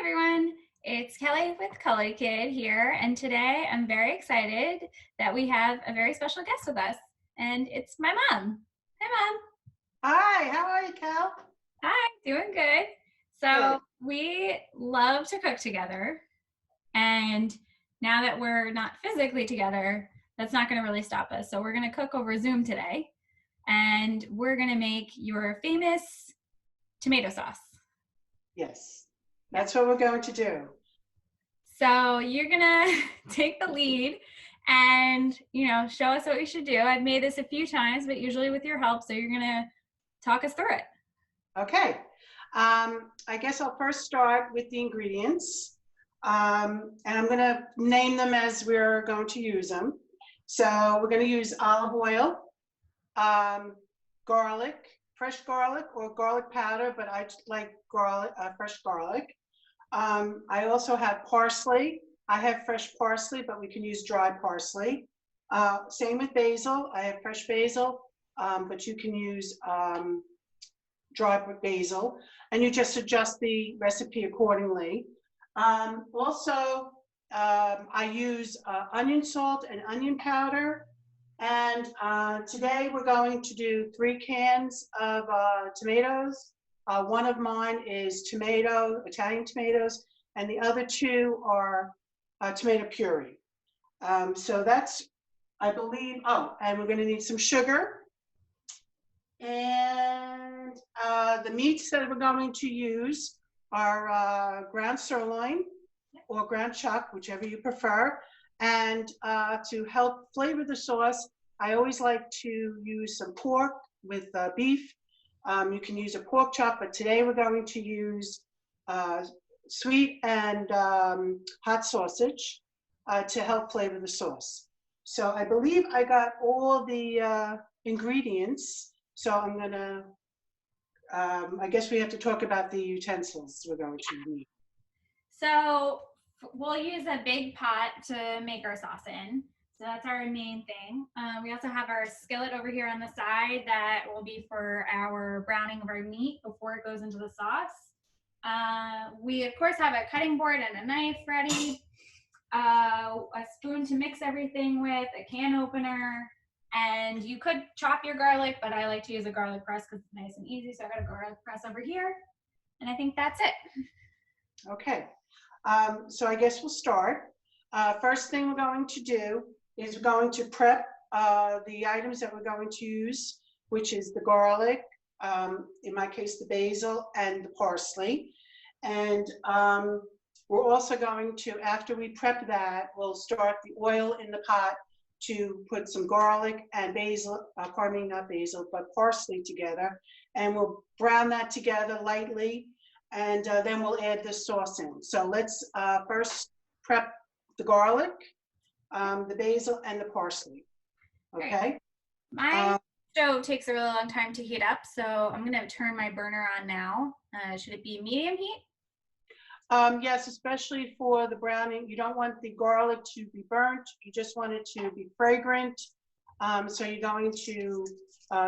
everyone, it's Kelly with Culikid here, and today I'm very excited that we have a very special guest with us, and it's my mom. Hi, Mom. Hi, how are you, Cal? Hi, doing good. So Good. we love to cook together, and now that we're not physically together, that's not going to really stop us. So we're going to cook over Zoom today, and we're going to make your famous tomato sauce. Yes, Yeah. that's what we're going to do. So you're gonna take the lead and show us what we should do. I've made this a few times, but usually with your help. So you're gonna talk us through it. Okay. I guess I'll first start with the ingredients. And I'm going to name them as we're going to use them. So we're going to use olive oil, garlic, fresh garlic or garlic powder, but I like garlic, fresh garlic. I also have parsley. I have fresh parsley, but we can use dry parsley. Same with basil. I have fresh basil, but you can use dry basil, and you just adjust the recipe accordingly. Also, I use onion salt and onion powder. And today we're going to do 3 cans of tomatoes. One of mine is Italian tomatoes, and the other 2 are tomato puree. So that's, I believe, and we're gonna need some sugar. And the meats that we're going to use are ground sirloin or ground chuck, whichever you prefer. And to help flavor the sauce, I always like to use some pork with beef. You can use a pork chop, but today we're going to use sweet and hot sausage to help flavor the sauce. So I believe I got all the ingredients. So I'm gonna, I guess we have to talk about the utensils we're going to need. So we'll use a big pot to make our sauce in. So that's our main thing. We also have our skillet over here on the side that will be for our browning of our meat before it goes into the sauce. We of course have a cutting board and a knife ready, a spoon to mix everything with, a can opener, and you could chop your garlic, but I like to use a garlic press because it's nice and easy. So I got a garlic press over here, and I think that's it. Okay, so I guess we'll start. First thing we're going to do is we're going to prep the items that we're going to use, which is the garlic, in my case, the basil and the parsley. And we're also going to, after we prep that, we'll start the oil in the pot to put some garlic and basil, pardon me, not basil, but parsley together. And we'll brown that together lightly, and then we'll add the sauce in. So let's first prep the garlic, the basil, and the parsley. Okay? My stove takes a really long time to heat up, so I'm gonna turn my burner on now. Should it be medium heat? Yes, especially for the browning. You don't want the garlic to be burnt. You just want it to be fragrant. So you're going to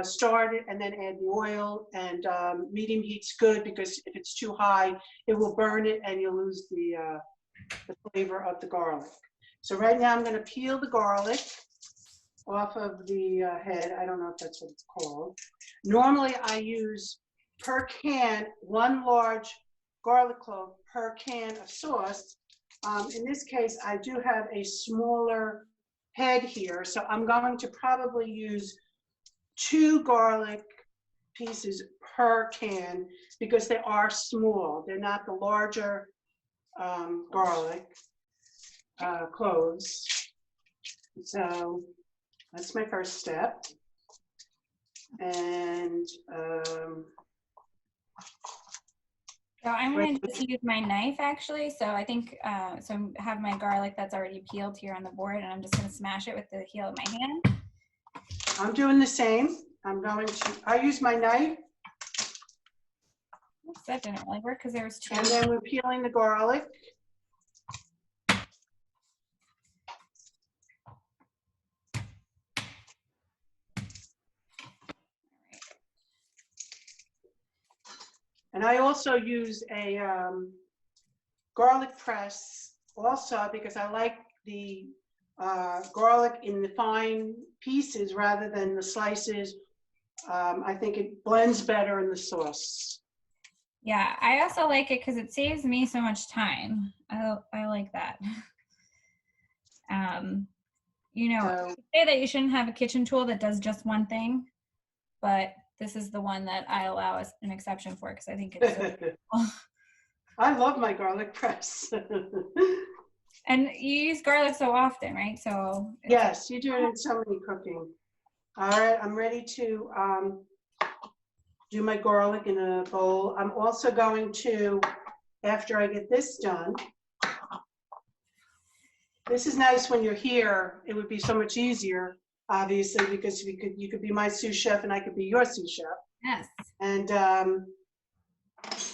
start it and then add the oil, and medium heat's good because if it's too high, it will burn it and you'll lose the flavor of the garlic. So right now I'm going to peel the garlic off of the head. I don't know if that's what it's called. Normally I use per can 1 large garlic clove per can of sauce. In this case, I do have a smaller head here, so I'm going to probably use 2 garlic pieces per can because they are small. They're not the larger garlic cloves. So that's my first step. And So I'm going to just use my knife actually. So I think, so I have my garlic that's already peeled here on the board, and I'm just going to smash it with the heel of my hand. I'm doing the same. I use my knife. Oops, that didn't really work because there was 2. And then we're peeling the garlic. And I also use a garlic press also because I like the garlic in the fine pieces rather than the slices. I think it blends better in the sauce. Yeah, I also like it because it saves me so much time. I like that. You know, So, I say that you shouldn't have a kitchen tool that does just one thing, but this is the one that I allow as an exception for because I think it's so cool. I love my garlic press. And you use garlic so often, right? So Yes, you do it in so many cooking. All right, I'm ready to do my garlic in a bowl. I'm also going to, after I get this done, this is nice when you're here. It would be so much easier, obviously, because you could be my sous chef and I could be your sous chef. yes. And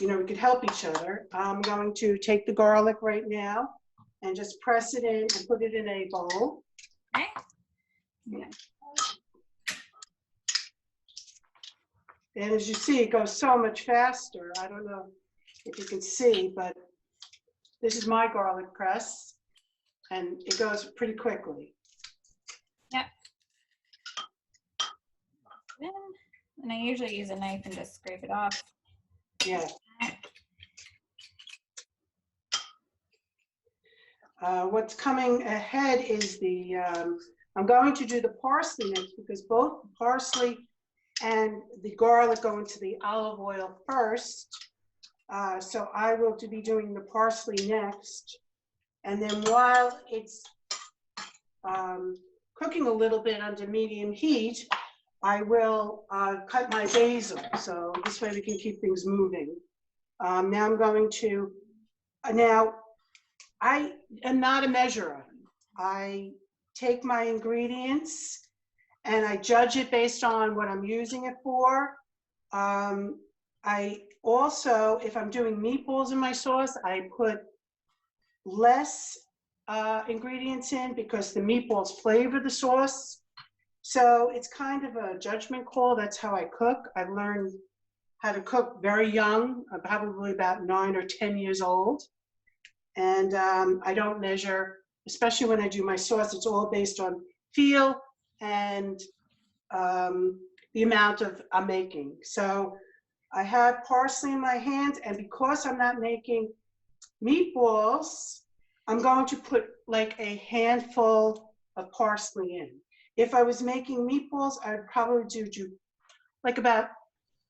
you know, we could help each other. I'm going to take the garlic right now and just press it in and put it in a bowl. Okay. Yeah. And as you see, it goes so much faster. I don't know if you can see, but this is my garlic press, and it goes pretty quickly. Yep. And I usually use a knife and just scrape it off. Yeah. What's coming ahead is the, I'm going to do the parsley next because both parsley and the garlic go into the olive oil first. So I will be doing the parsley next. And then while it's cooking a little bit under medium heat, I will cut my basil. So this way we can keep things moving. Now I'm going to, now I am not a measurer. I take my ingredients and I judge it based on what I'm using it for. I also, if I'm doing meatballs in my sauce, I put less ingredients in because the meatballs flavor the sauce. So it's kind of a judgment call. That's how I cook. I learned how to cook very young, probably about 9 or 10 years old. And I don't measure, especially when I do my sauce, it's all based on feel and the amount of I'm making. So I have parsley in my hand, and because I'm not making meatballs, I'm going to put like a handful of parsley in. If I was making meatballs, I'd probably do like about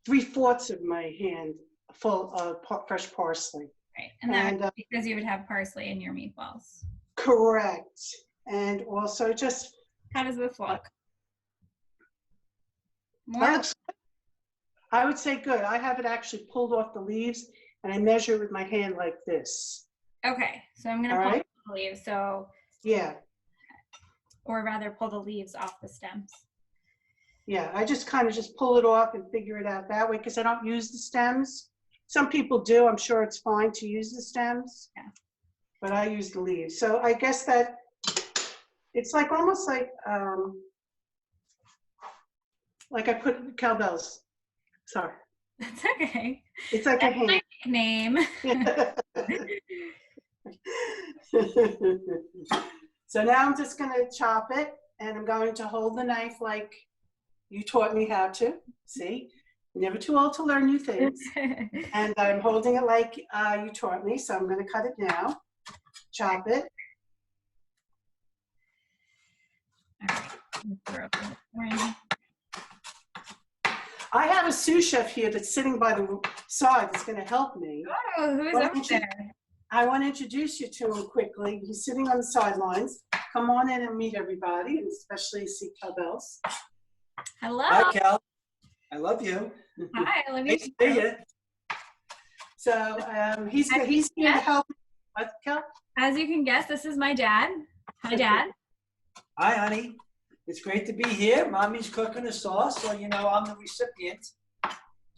3/4 of my hand full of fresh parsley. Right, and that's because you would have parsley in your meatballs. Correct. And also just. How does this look? More? I would say good. I have it actually pulled off the leaves and I measure it with my hand like this. Okay, so I'm gonna pull the leaves. So yeah, or rather pull the leaves off the stems. Yeah, I just kind of just pull it off and figure it out that way because I don't use the stems. Some people do. I'm sure it's fine to use the stems, yeah, but I use the leaves. So I guess that it's like almost like I put cowbells. Sorry. That's okay. It's like That's a hand. my nickname. So now I'm just going to chop it, and I'm going to hold the knife like you taught me how to. See, never too old to learn new things. And I'm holding it like you taught me, so I'm going to cut it now, chop it. All right. I have a sous chef here that's sitting by the side that's going to help me. Oh, who's up there? I want to introduce you to him quickly. He's sitting on the sidelines. Come on in and meet everybody, especially see cowbells. Hello. Hi, Cal. I love you. Hi, I love you. Nice to see you. So he's here to help. What, Cal? As you can guess, this is my dad. Hi, Dad. Hi, honey. It's great to be here. Mommy's cooking a sauce, so you know I'm the recipient.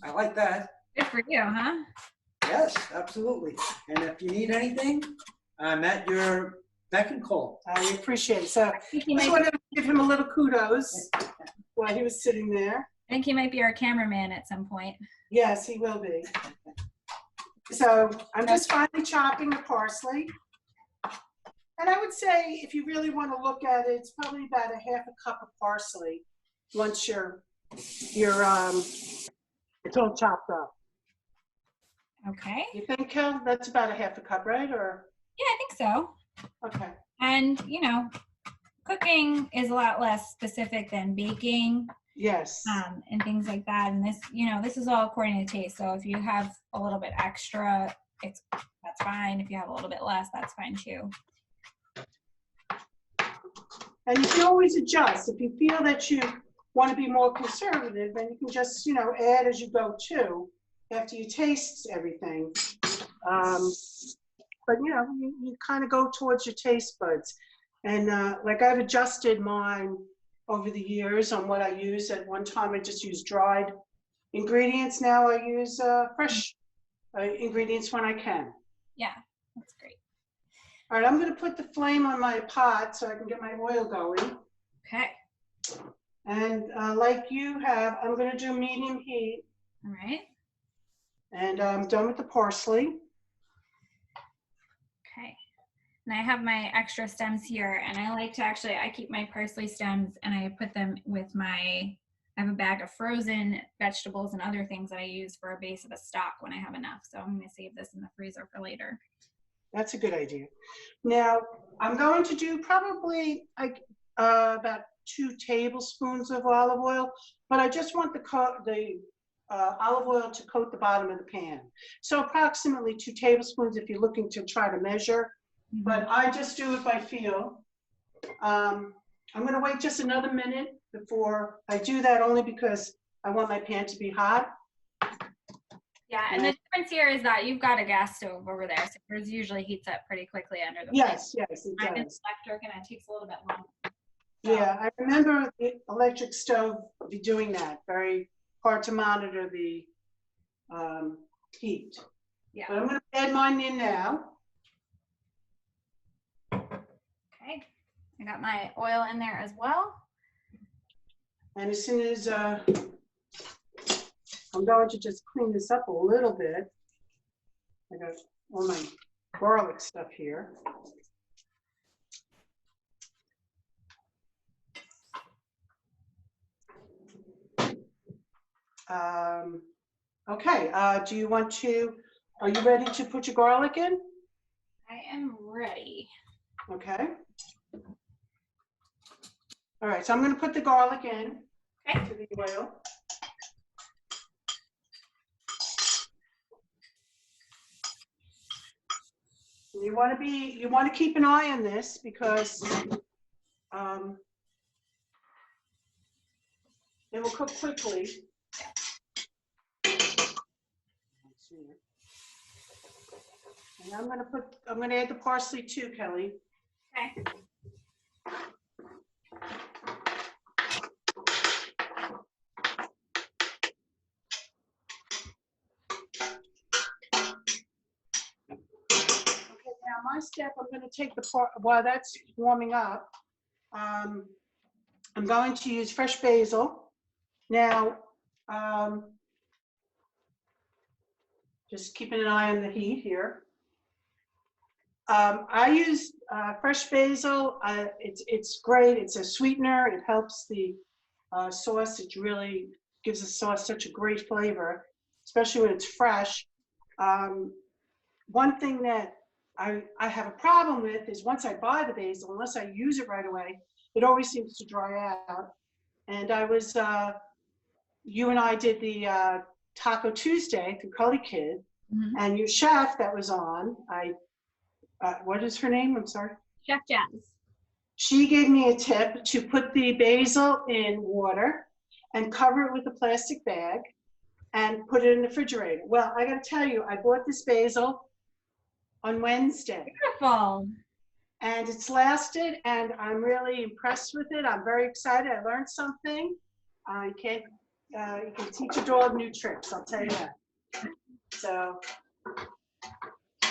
I like that. Good for you, huh? Yes, absolutely. And if you need anything, I'm at your beck and call. I appreciate it. So I just wanted to give him a little kudos while he was sitting there. I think he might be our cameraman at some point. Yes, he will be. So I'm just finely chopping the parsley. And I would say, if you really want to look at it, it's probably about a half a cup of parsley once it's all chopped up. Okay. You think, Kel, that's about a half a cup, right? Or Yeah, I think so. okay. And, you know, cooking is a lot less specific than baking, Yes. and things like that. And this, you know, this is all according to taste. So if you have a little bit extra, that's fine. If you have a little bit less, that's fine too. And you can always adjust. If you feel that you want to be more conservative, then you can just, you know, add as you go too, after you taste everything. But, you know, you kind of go towards your taste buds. And like I've adjusted mine over the years on what I use. At one time, I just used dried ingredients. Now I use fresh ingredients when I can. Yeah, that's great. All right, I'm going to put the flame on my pot so I can get my oil going. Okay. And like you have, I'm going to do medium heat. All right. And I'm done with the parsley. Okay. And I have my extra stems here, and I like to I keep my parsley stems and I put them with I have a bag of frozen vegetables and other things that I use for a base of a stock when I have enough. So I'm going to save this in the freezer for later. That's a good idea. Now, I'm going to do probably like about 2 tablespoons of olive oil, but I just want the olive oil to coat the bottom of the pan. So approximately 2 tablespoons if you're looking to try to measure, but I just do it by feel. I'm going to wait just another minute before I do that, only because I want my pan to be hot. Yeah, and the difference here is that you've got a gas stove over there, so yours usually heats up pretty quickly under the flame. Yes, it does. I'm electric, and it takes a little bit longer. So. Yeah, I remember the electric stove be doing that. Very hard to monitor the heat. Yeah. But I'm going to add mine in now. Okay, I got my oil in there as well. And as soon as I'm going to just clean this up a little bit. I got all my garlic stuff here. Okay, are you ready to put your garlic in? I am ready. Okay. All right, so I'm going to put the garlic in to the oil. You want to keep an eye on this because it will cook quickly. And I'm going to add the parsley too, Kelly. Okay. Now my step, I'm going to take the part while that's warming up. I'm going to use fresh basil. Now, just keeping an eye on the heat here. I use fresh basil. It's great. It's a sweetener. It helps the sauce. It really gives the sauce such a great flavor, especially when it's fresh. One thing that I have a problem with is once I buy the basil, unless I use it right away, it always seems to dry out. And you and I did the Taco Tuesday through Culikid, and your chef that was on, what is her name? I'm sorry. Chef Jazz. She gave me a tip to put the basil in water and cover it with a plastic bag and put it in the refrigerator. Well, I got to tell you, I bought this basil on Wednesday. Beautiful. And it's lasted, and I'm really impressed with it. I'm very excited. I learned something. You can teach a dog new tricks, I'll tell you that. So.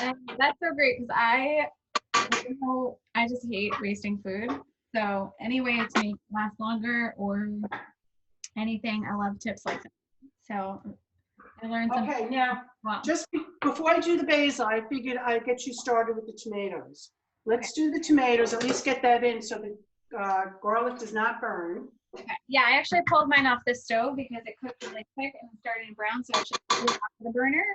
And that's so great because I just hate wasting food. So any way to make it last longer or anything, I love tips like that. So I learned something. Okay, now, wow. just before I do the basil, I figured I'd get you started with the tomatoes. Let's do the tomatoes, at least get that in so the garlic does not burn. Okay. Yeah, I actually pulled mine off the stove because it cooked really quick and started to brown, so I should pull it off the burner.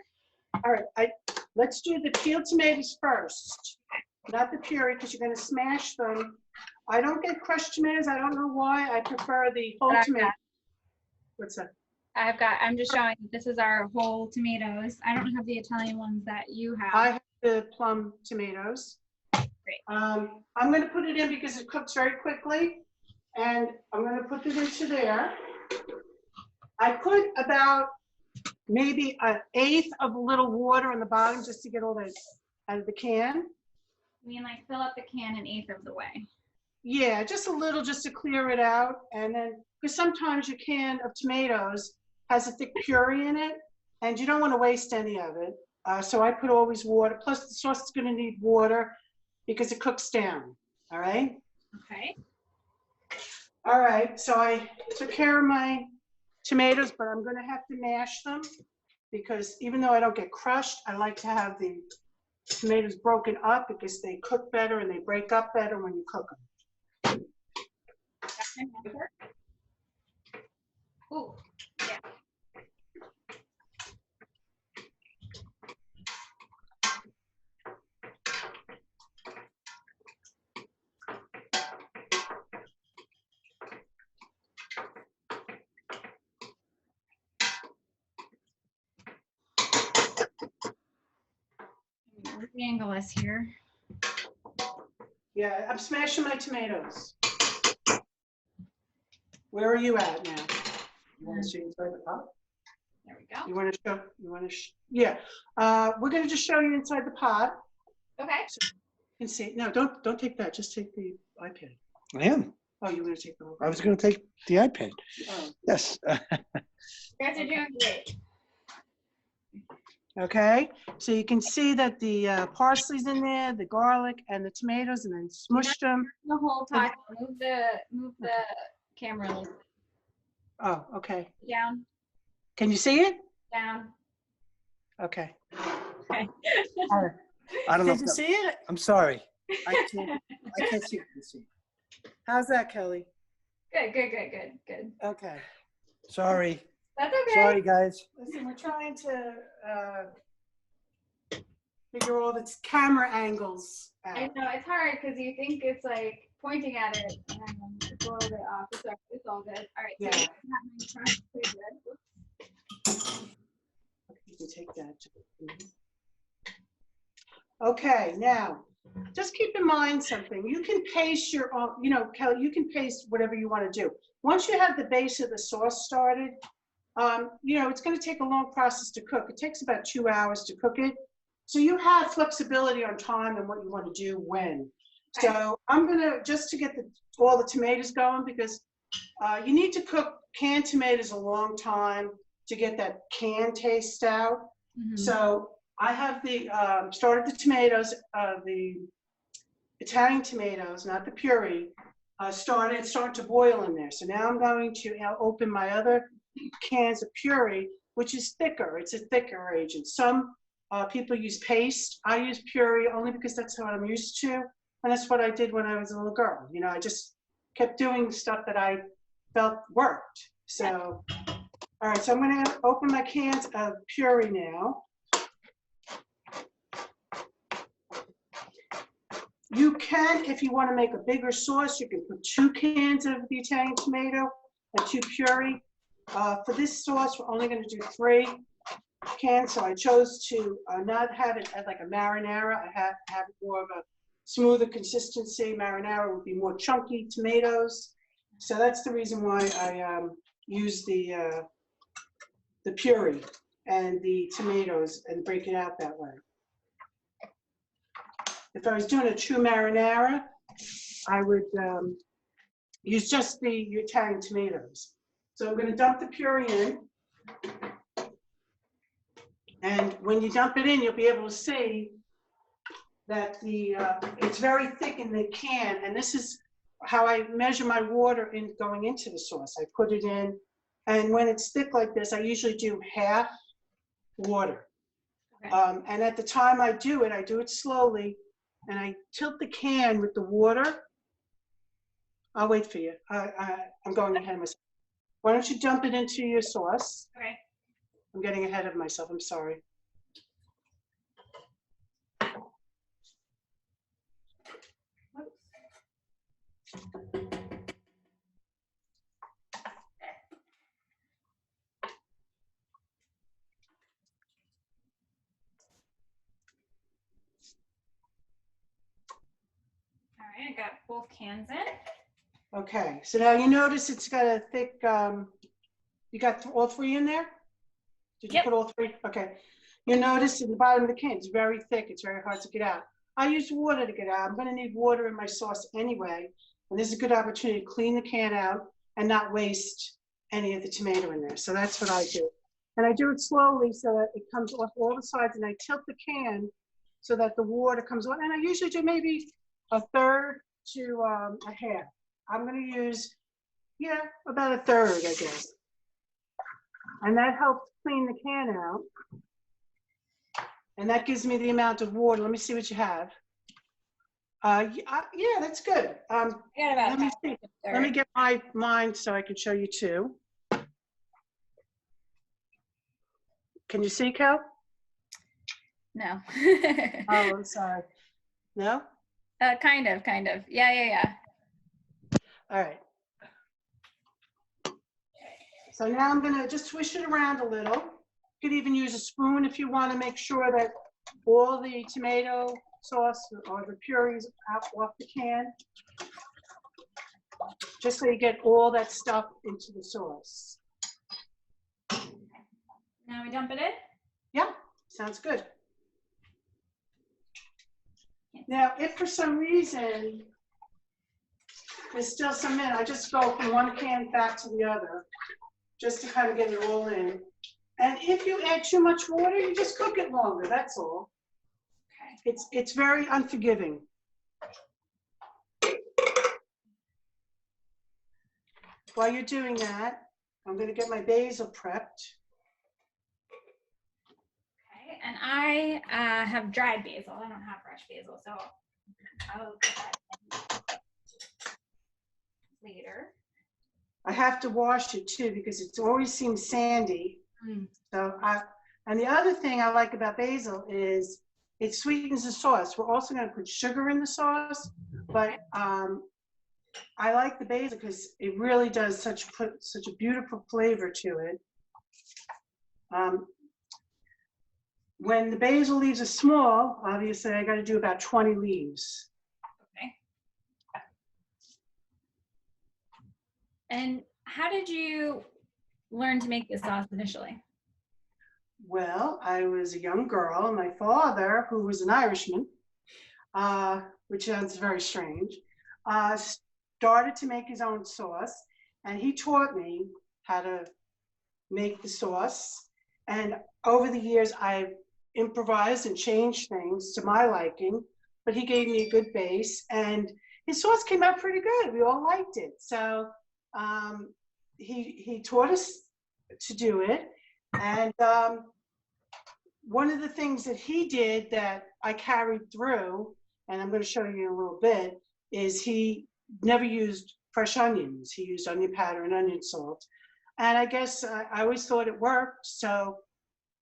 All right, let's do the peeled tomatoes first, not the puree, because you're going to smash them. I don't get crushed tomatoes. I don't know why. I prefer the whole tomato. What's that? I'm just showing, this is our whole tomatoes. I don't have the Italian ones that you have. I have the plum tomatoes. Great. I'm going to put it in because it cooks very quickly, and I'm going to put it into there. I put about maybe 1/8 of a little water on the bottom just to get all that out of the can. I mean, like fill up the can 1/8 of the way. Yeah, just a little, just to clear it out. And then, because sometimes your can of tomatoes has a thick puree in it, and you don't want to waste any of it. So I put always water, plus the sauce is going to need water because it cooks down, all right? Okay. All right, so I took care of my tomatoes, but I'm going to have to mash them because even though I don't get crushed, I like to have the tomatoes broken up because they cook better and they break up better when you cook them. Ooh, yeah. Angle us here. Yeah, I'm smashing my tomatoes. Where are you at now? You want to see inside the pot? There we go. You want to show? You want to? Yeah. We're going to just show you inside the pot. Okay. So you can see. No, don't take that. Just take the iPad. I am. Oh, you want to take the whole? I was going to take the iPad. Oh. Yes. You guys are doing great. Okay. So you can see that the parsley's in there, the garlic, and the tomatoes, and then smushed them. The whole pot. Move the camera a little bit. Oh, okay. Down. Can you see it? Down. Okay. Okay. All right. I don't know. Did you see it? I'm sorry. I can't see it. How's that, Kelly? Good. Okay. Sorry. That's okay. Sorry, guys. Listen, we're trying to figure all the camera angles out. I know it's hard because you think it's like pointing at it and it's a little bit off. It's all good. All right. Yeah. So you have my pretty good. You can take that. Okay, now, just keep in mind something. You can paste your own, Kelly, you can paste whatever you want to do. Once you have the base of the sauce started, it's going to take a long process to cook. It takes about 2 hours to cook it. So you have flexibility on time and what you want to do when. So I'm going to, just to get all the tomatoes going, because you need to cook canned tomatoes a long time to get that canned taste out. Mm-hmm. So I have started the tomatoes, the Italian tomatoes, not the puree, started to boil in there. So now I'm going to open my other cans of puree, which is thicker. It's a thicker agent. Some people use paste. I use puree only because that's what I'm used to. And that's what I did when I was a little girl. I just kept doing stuff that I felt worked. So, all right, so I'm going to open my cans of puree now. You can, if you want to make a bigger sauce, you can put 2 cans of the Italian tomato and 2 puree. For this sauce, we're only going to do 3 cans, so I chose to not have it as like a marinara. I have it more of a smoother consistency. Marinara would be more chunky tomatoes. So that's the reason why I use the puree and the tomatoes and break it out that way. If I was doing a true marinara, I would use just the Italian tomatoes. So I'm going to dump the puree in. And when you dump it in, you'll be able to see that it's very thick in the can. And this is how I measure my water going into the sauce. I put it in, and when it's thick like this, I usually do half water. Okay. And at the time I do it slowly, and I tilt the can with the water. I'll wait for you. I'm going ahead of myself. Why don't you dump it into your sauce? Okay. I'm getting ahead of myself, I'm sorry. All right, I got both cans in. Okay, so now you notice it's got a thick, you got all three in there? Did you Yep. put all three? Okay. You notice in the bottom of the can, it's very thick. It's very hard to get out. I use water to get out. I'm gonna need water in my sauce anyway. And this is a good opportunity to clean the can out and not waste any of the tomato in there. So that's what I do. And I do it slowly so that it comes off all the sides, and I tilt the can so that the water comes on. And I usually do maybe a third to a half. I'm gonna use, yeah, about a third, I guess. And that helps clean the can out. And that gives me the amount of water. Let me see what you have. Yeah, that's good. I got about Let me see. Let me get mine so I can show you too. Can you see, Cal? No. Oh, I'm sorry. No? Kind of. Yeah. All right. So now I'm gonna just swish it around a little. You could even use a spoon if you want to make sure that all the tomato sauce or the puree is out off the can. Just so you get all that stuff into the sauce. Now we dump it in? Yeah, sounds good. Now, if for some reason there's still some in, I just go from one can back to the other, just to kind of get it all in. And if you add too much water, you just cook it longer, that's all. Okay. It's very unforgiving. While you're doing that, I'm gonna get my basil prepped. Okay, and I have dried basil. I don't have fresh basil, so I'll put that in later. I have to wash it too because it always seems sandy. So and the other thing I like about basil is it sweetens the sauce. We're also going to put sugar in the sauce, but I like the basil because it really does put such a beautiful flavor to it. When the basil leaves are small, obviously I got to do about 20 leaves. Okay. And how did you learn to make this sauce initially? Well, I was a young girl, and my father, who was an Irishman, which sounds very strange, started to make his own sauce, and he taught me how to make the sauce. And over the years, I've improvised and changed things to my liking, but he gave me a good base, and his sauce came out pretty good. We all liked it. So he taught us to do it. And one of the things that he did that I carried through, and I'm going to show you in a little bit, is he never used fresh onions. He used onion powder and onion salt. And I guess I always thought it worked. So,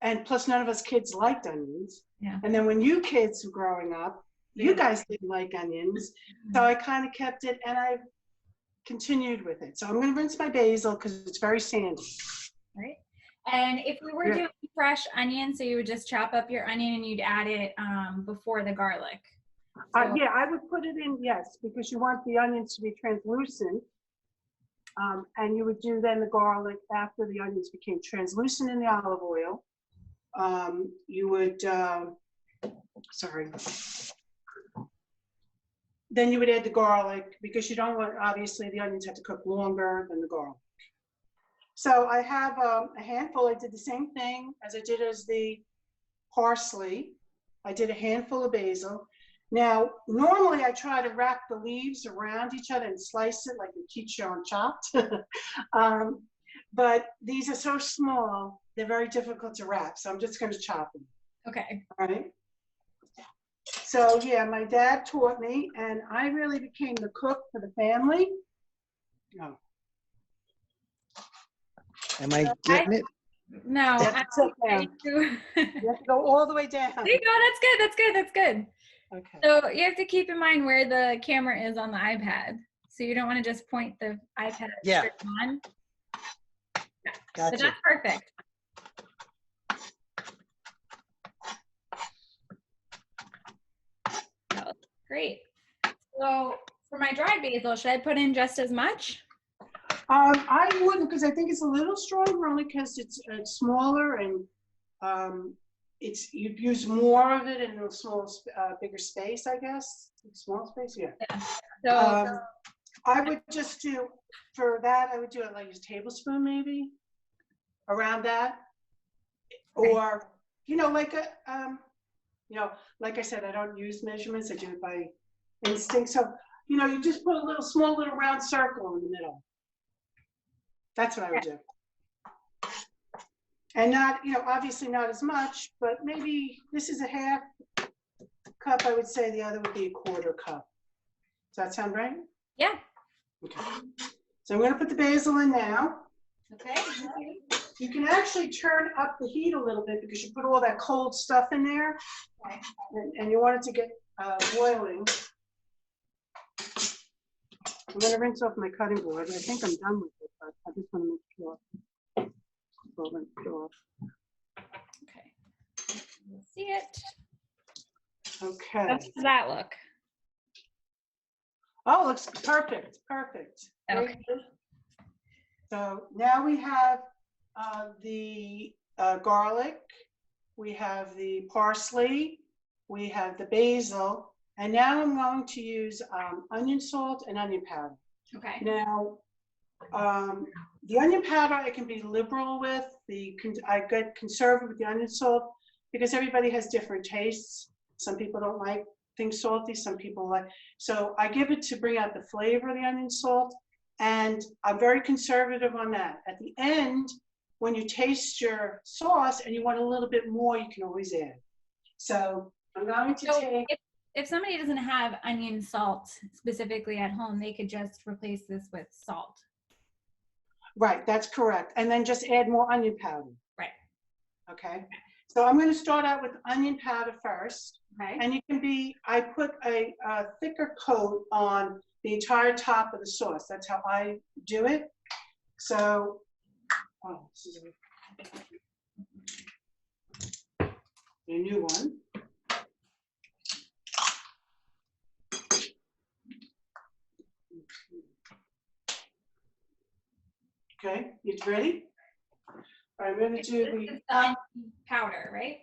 and plus none of us kids liked onions. Yeah. And then when you kids were growing up, you guys didn't like onions. So I kind of kept it, and I've continued with it. So I'm going to rinse my basil because it's very sandy. Right. And if we were doing fresh onion, so you would just chop up your onion and you'd add it before the garlic. So, Yeah, I would put it in, yes, because you want the onions to be translucent. And you would do then the garlic after the onions became translucent in the olive oil. You would, then you would add the garlic because you don't want, obviously the onions have to cook longer than the garlic. So I have a handful. I did the same thing as I did as the parsley. I did a handful of basil. Now, normally I try to wrap the leaves around each other and slice it like we teach you on Chopped. But these are so small, they're very difficult to wrap. So I'm just going to chop them. Okay. All right. So yeah, my dad taught me, and I really became the cook for the family. No. Am I getting it? No, You have to sit down. you You have to go all the way down. there you go. That's good. That's good. That's good. Okay. So you have to keep in mind where the camera is on the iPad. So you don't want to just point the iPad Yeah. straight on. But Gotcha. that's perfect. That was great. So for my dried basil, should I put in just as much? I wouldn't, because I think it's a little stronger, only because it's smaller, and you'd use more of it in a bigger space, I guess. Small space, yeah. So I would just do, for that, I would do it like a tablespoon maybe, around that. Or, like like I said, I don't use measurements, I do it by instinct. So, you just put a small little round circle in the middle. That's what I would do. And not, obviously not as much, but maybe this is a half cup, I would say the other would be a quarter cup. Does that sound right? yeah. Okay. So I'm going to put the basil in now. Okay. You can actually turn up the heat a little bit because you put all that cold stuff in there, Okay. and you want it to get boiling. I'm going to rinse off my cutting board. I think I'm done with it, but I just want to make sure. Okay. We'll see it. Okay. How does that look? Oh, looks perfect. Perfect. Very Okay. good. So now we have the garlic, we have the parsley, we have the basil, and now I'm going to use onion salt and onion powder. Okay. Now, the onion powder I can be liberal with. I get conservative with the onion salt because everybody has different tastes. Some people don't like things salty, some people like. So I give it to bring out the flavor of the onion salt, and I'm very conservative on that. At the end, when you taste your sauce and you want a little bit more, you can always add. So I'm going to take. If somebody doesn't have onion salt specifically at home, they could just replace this with salt. Right, that's correct. And then just add more onion powder. Right. Okay. So I'm going to start out with onion powder first. Okay. And I put a thicker coat on the entire top of the sauce. That's how I do it. So, this is a new one. Okay, you ready? I'm going to do This is the onion powder, right?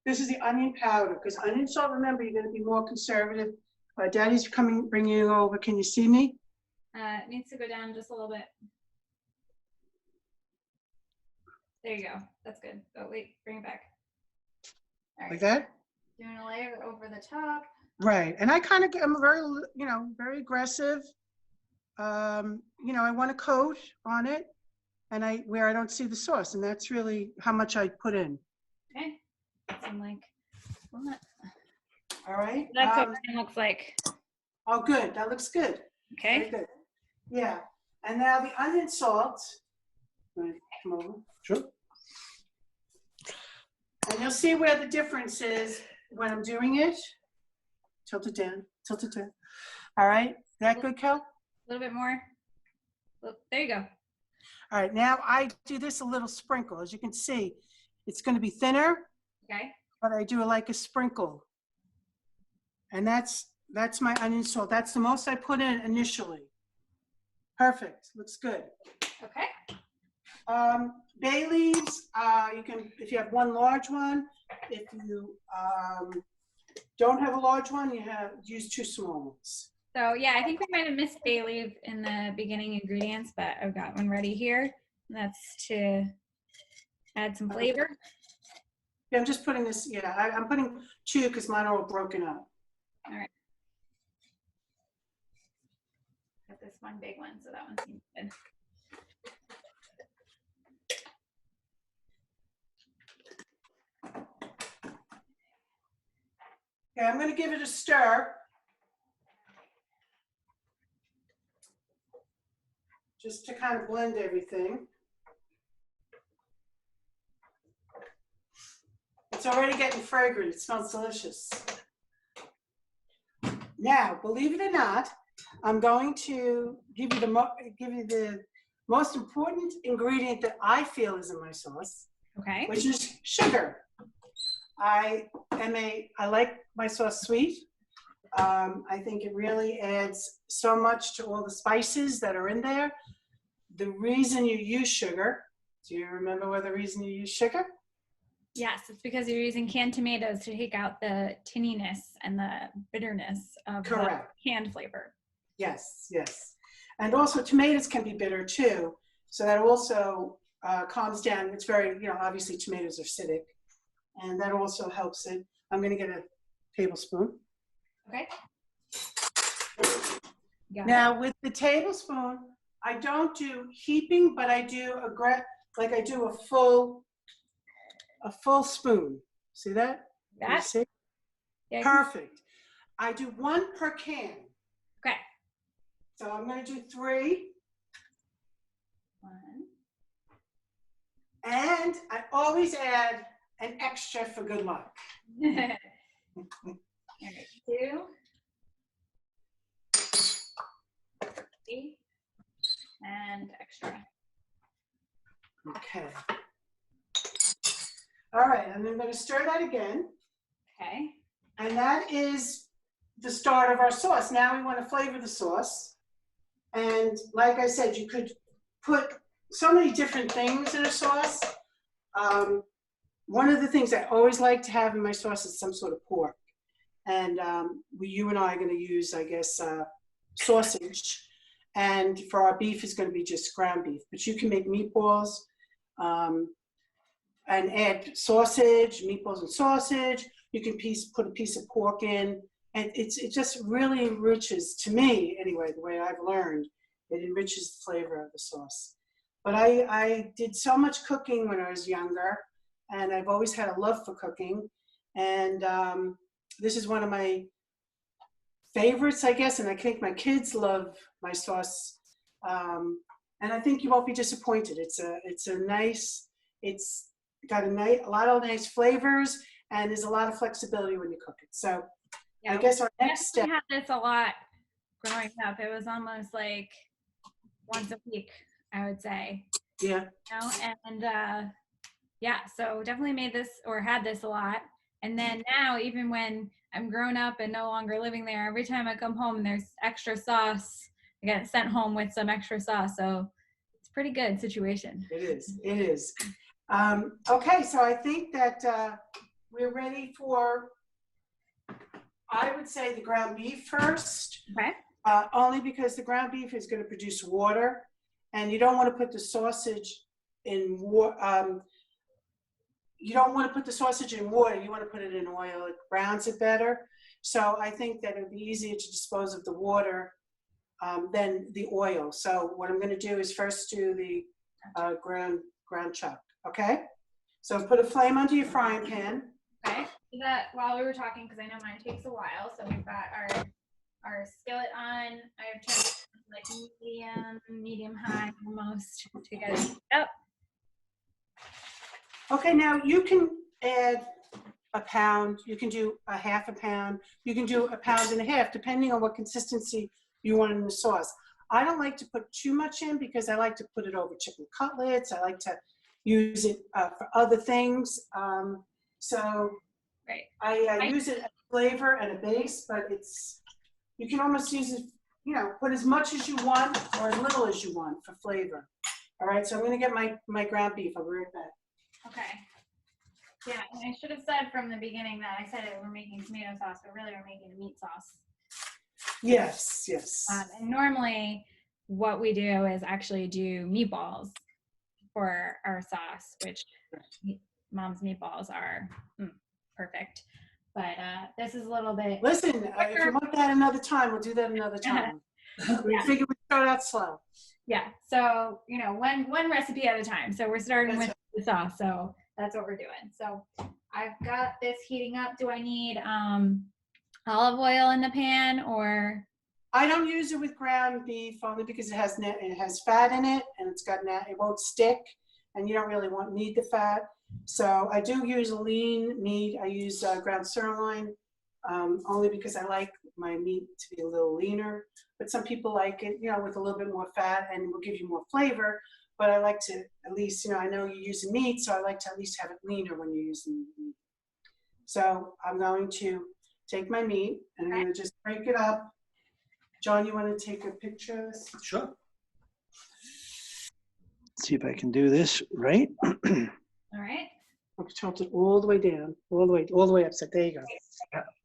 This is the onion powder, because onion salt, remember, you're going to be more conservative. Daddy's bringing you over. Can you see me? It needs to go down just a little bit. There you go. That's good. Oh, wait, bring it back. All right. Like that? Doing a layer over the top. Right. And I'm very aggressive. I want a coat on it, and where I don't see the sauce, and that's really how much I put in. Okay. I'm like, what? All right. That's what mine looks like. Oh, good. That looks good. Okay. Very good. Yeah. And now the onion salt. Come over. Sure. And you'll see where the difference is when I'm doing it. Tilt it down. Tilt it down. All right. That good, Kel? A little bit more. Look, there you go. All right. Now I do this a little sprinkle. As you can see, it's going to be thinner. Okay. But I do like a sprinkle. And that's my onion salt. That's the most I put in initially. Perfect. Looks good. Okay. Bay leaves, you can, if you have one large one. If you don't have a large one, use 2 small ones. So yeah, I think we might have missed bay leaf in the beginning ingredients, but I've got one ready here. That's to add some flavor. Yeah, I'm just putting this, I'm putting 2 because mine are all broken up. All right. Got this one big one, so that one seems good. Okay, I'm gonna give it a stir. Just to kind of blend everything. It's already getting fragrant. It smells delicious. Now, believe it or not, I'm going to give you the most important ingredient that I feel is in my sauce, Okay. which is sugar. I like my sauce sweet. I think it really adds so much to all the spices that are in there. The reason you use sugar, do you remember what the reason you use sugar? Yes, it's because you're using canned tomatoes to take out the tinniness and the bitterness of Correct. the canned flavor. Yes, yes. And also tomatoes can be bitter too. So that also calms down. It's very, obviously tomatoes are acidic. And that also helps it. I'm going to get a tablespoon. Okay. Now with the tablespoon, I don't do heaping, but I do a full spoon. See that? Can you see? Yeah, Perfect. I do 1 per can. okay. So I'm going to do 3. 1. And I always add an extra for good luck. All right, 2. 3. And extra. Okay. All right, and I'm going to stir that again. Okay. And that is the start of our sauce. Now we want to flavor the sauce. And like I said, you could put so many different things in a sauce. One of the things I always like to have in my sauce is some sort of pork. And you and I are going to use, I guess, sausage. And for our beef is going to be just ground beef. But you can make meatballs and add sausage, meatballs and sausage. You can put a piece of pork in. And it just really enriches, to me anyway, the way I've learned, it enriches the flavor of the sauce. But I did so much cooking when I was younger, and I've always had a love for cooking. And this is one of my favorites, I guess, and I think my kids love my sauce. And I think you won't be disappointed. It's got a lot of nice flavors, and there's a lot of flexibility when you cook it. So Yeah, I guess our next step. We had this a lot growing up. It was almost like once a week, I would say. Yeah. And yeah, so definitely made this or had this a lot. And then now, even when I'm grown up and no longer living there, every time I come home and there's extra sauce, I get sent home with some extra sauce. So it's a pretty good situation. It is. It is. Okay, so I think that we're ready for, I would say, the ground beef first. Okay. Only because the ground beef is going to produce water, and you don't want to put the sausage in water. You don't want to put the sausage in water. You want to put it in oil. It browns it better. So I think that it would be easier to dispose of the water than the oil. So what I'm going to do is first do the ground chuck. Okay. So put a flame under your frying pan. Okay. Do that while we were talking, because I know mine takes a while. So we've got our skillet on. I have turned it like medium high almost to get it up. Okay, now you can add a pound, you can do a half a pound, you can do 1.5 pounds, depending on what consistency you want in the sauce. I don't like to put too much in because I like to put it over chicken cutlets. I like to use it for other things. So Right. I use it as a flavor and a base, but you can almost use it, put as much as you want or as little as you want for flavor. All right, so I'm gonna get my ground beef. I'll be right back. Okay. Yeah, and I should have said from the beginning that I said we're making tomato sauce, but really we're making a meat sauce. Yes, yes. And normally what we do is actually do meatballs for our sauce, which Mom's meatballs are perfect. But this is a little bit. Listen, if you want that another time, we'll do that another time. We figure we start out slow. Yeah, so one recipe at a time. So we're starting with the sauce, so that's what we're doing. So I've got this heating up. Do I need olive oil in the pan, or? I don't use it with ground beef only because it has fat in it and it won't stick, and you don't really need the fat. So I do use lean meat. I use ground sirloin only because I like my meat to be a little leaner. But some people like it, with a little bit more fat and will give you more flavor. But I like to at least, I know you're using meat, so I like to at least have it leaner when you're using meat. So I'm going to take my meat and I'm going to just break it up. John, you want to take a picture of this? Sure. See if I can do this right. All right. I'll tilt it all the way down, all the way upside. There you go.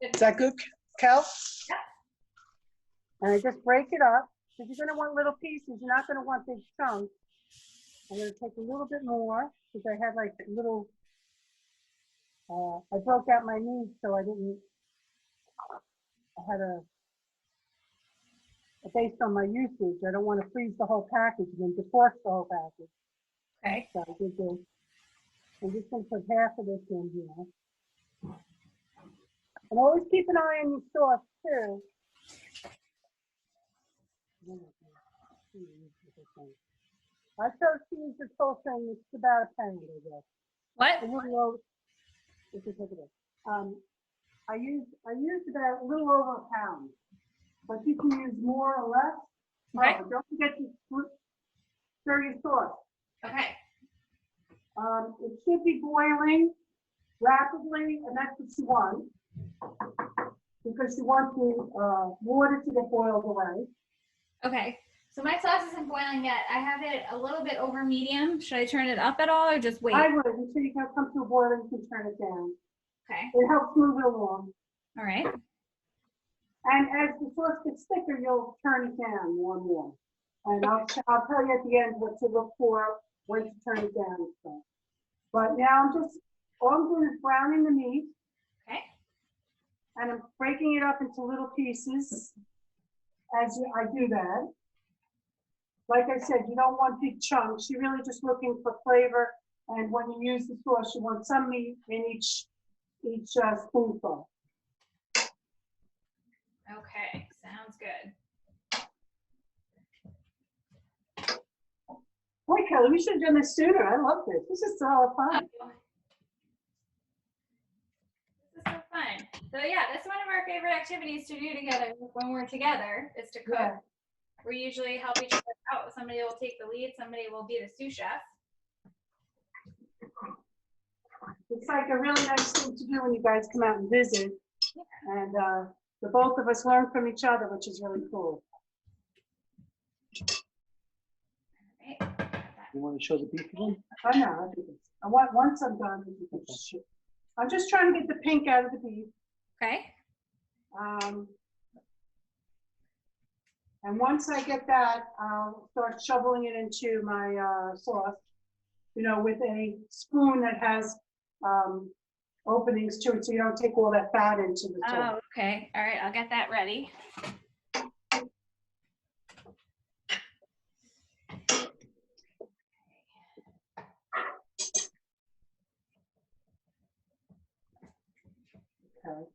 Is that good, Kel? Yep. And I just break it up because you're going to want little pieces. You're not going to want big chunks. I'm going to take a little bit more because I had like little. I broke out my meat, so I had based on my usage, I don't want to freeze the whole package and then defrost the whole package. Okay. So I did this. I'm just going to put half of this in here. And always keep an eye on your sauce too. I chose to use this whole thing. It's about a pound, I guess. What? A little over. I used about a little over a pound, but you can use more or less. Okay. Oh, don't forget to stir your sauce. Okay. It should be boiling rapidly, and that's what you want, because you want the water to get boiled away. Okay. So my sauce isn't boiling yet. I have it a little bit over medium. Should I turn it up at all or just wait? I would, until you can come to a boil and you can turn it down. Okay. It helps move it along. All right. And as the sauce gets thicker, you'll turn it down more and more. And I'll tell you at the end what to look for when to turn it down and stuff. But now all I'm doing is browning the meat. Okay. And I'm breaking it up into little pieces as I do that. Like I said, you don't want big chunks. You're really just looking for flavor. And when you use the sauce, you want some meat in each spoonful. Okay. Sounds good. Boy, Kelly, we should have done this sooner. I love this. This is a lot of fun. This is so fun. So yeah, that's one of our favorite activities to do together when we're together is to cook. Yeah. We usually help each other out. Somebody will take the lead. Somebody will be the sous chef. It's like a really nice thing to do when you guys come out and visit. Yeah. And the both of us learn from each other, which is really cool. All right. You want to show the beef again? I know. I do this. Once I'm done, I'm just trying to get the pink out of the beef. Okay. And once I get that, I'll start shoveling it into my sauce, with a spoon that has openings to it so you don't take all that fat into the sauce. Oh, okay. All right. I'll get that ready. Okay.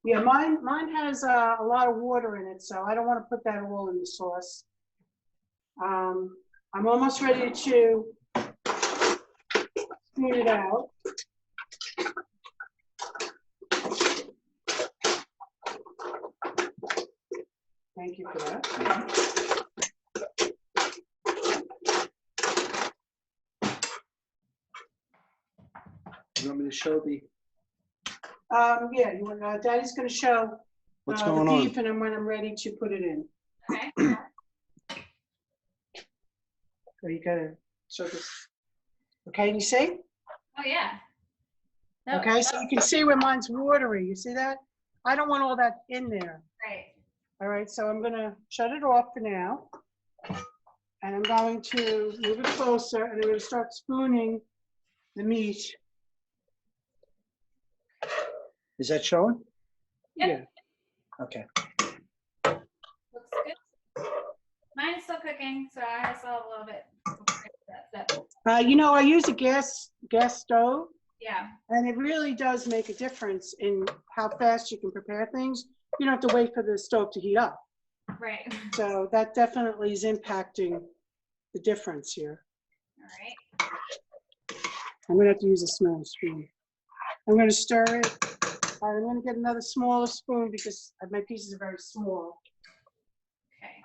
Yeah, mine has a lot of water in it, so I don't want to put that all in the sauce. I'm almost ready to spoon it out. Thank you for that. You want me to show the Yeah, Daddy's going to show what's the going on? beef, and then when I'm ready to put it in. Okay. So you gotta show this. Okay, you see? Oh yeah. No, Okay, so you can see where mine's watery. You see that? I don't want all that in there. Right. All right, so I'm gonna shut it off for now. And I'm going to move it closer, and I'm gonna start spooning the meat. Is that showing? Yep. Yeah. Okay. Looks good. Mine's still cooking, so I still have a little bit. I use a gas stove. Yeah. And it really does make a difference in how fast you can prepare things. You don't have to wait for the stove to heat up. Right. So that definitely is impacting the difference here. All right. I'm gonna have to use a small spoon. I'm gonna stir it. I'm gonna get another smaller spoon because my pieces are very small. Okay.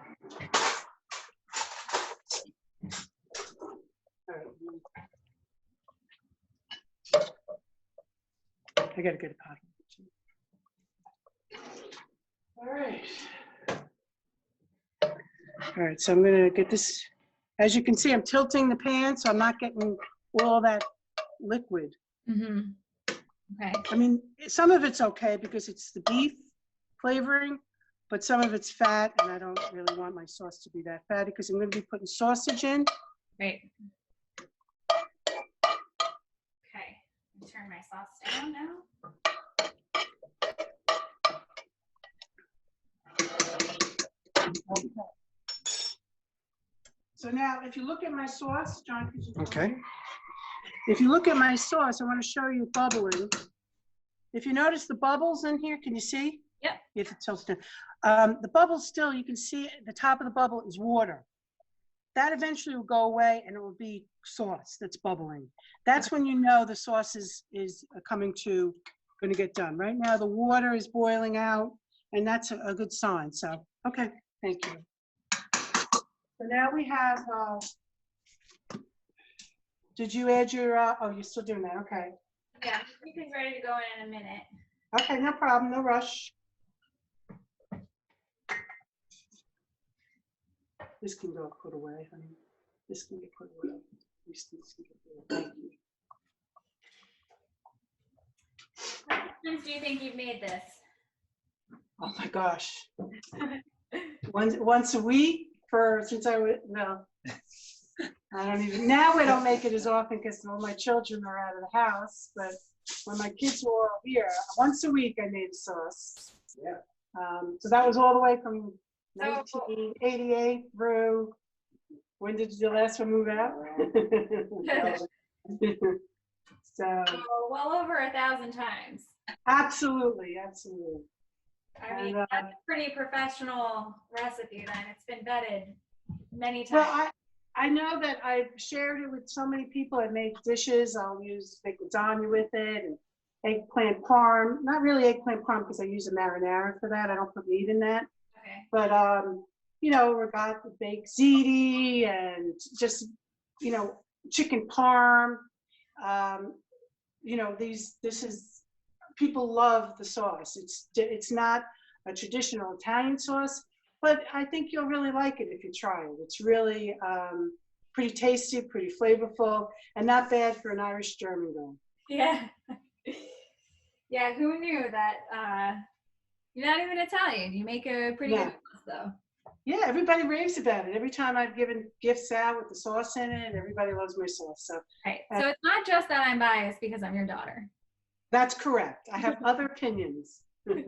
All right. I gotta get a pot. All right. All right, so I'm gonna get this. As you can see, I'm tilting the pan, so I'm not getting all that liquid. Mm-hmm. Okay. I mean, some of it's okay because it's the beef flavoring, but some of it's fat, and I don't really want my sauce to be that fatty because I'm gonna be putting sausage in. Right. Okay. Turn my sauce down now. Okay. So now, if you look at my sauce, John, could you? Okay. If you look at my sauce, I want to show you bubbling. If you notice the bubbles in here, can you see? Yep. If it tilts down. The bubbles still, you can see at the top of the bubble is water. That eventually will go away and it will be sauce that's bubbling. That's when you know the sauce is going to get done. Right now the water is boiling out and that's a good sign. So, okay, thank you. So now we have, did you add your, oh, you're still doing that, okay. Yeah. Everything's ready to go in a minute. Okay, no problem, no rush. This can go put away, honey. This can get put away. These things can get put away. Thank you. How many times do you think you've made this? Oh my gosh. Once a week since I was, no. I don't even, now I don't make it as often because all my children are out of the house, but when my kids were all here, once a week I made a sauce. Yeah. So that was all the way from 1988 through, when did the last one move out? So. Oh, well over 1,000 times. Absolutely, absolutely. I mean, And, that's a pretty professional recipe then. It's been vetted many times. Well, I know that I've shared it with so many people. I've made dishes. I'll make lasagna with it and eggplant parm. Not really eggplant parm because I use a marinara for that. I don't put meat in that. Okay. But, you know, regatta, baked ziti and just, you know, chicken parm. You know, people love the sauce. It's not a traditional Italian sauce, but I think you'll really like it if you try it. It's really pretty tasty, pretty flavorful, and not bad for an Irish German girl. Yeah. Yeah, who knew that you're not even Italian. You make a pretty good sauce though. Yeah, everybody raves about it. Every time I've given gifts out with the sauce in it, everybody loves my sauce. So, right. So it's not just that I'm biased because I'm your daughter. that's correct. I have other opinions. Okay,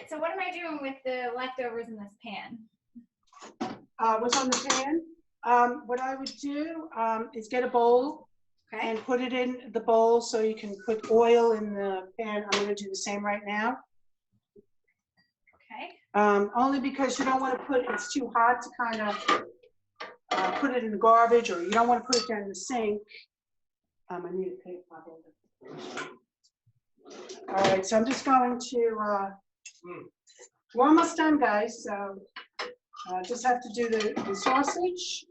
so what am I doing with the leftovers in this pan? What's on the pan? What I would do is get a bowl Okay. and put it in the bowl so you can put oil in the pan. I'm going to do the same right now. Okay. Only because you don't want to it's too hot to kind of put it in the garbage, or you don't want to put it down in the sink. I need a paper holder. All right, so I'm just going to, we're almost done, guys, so just have to do the sausage.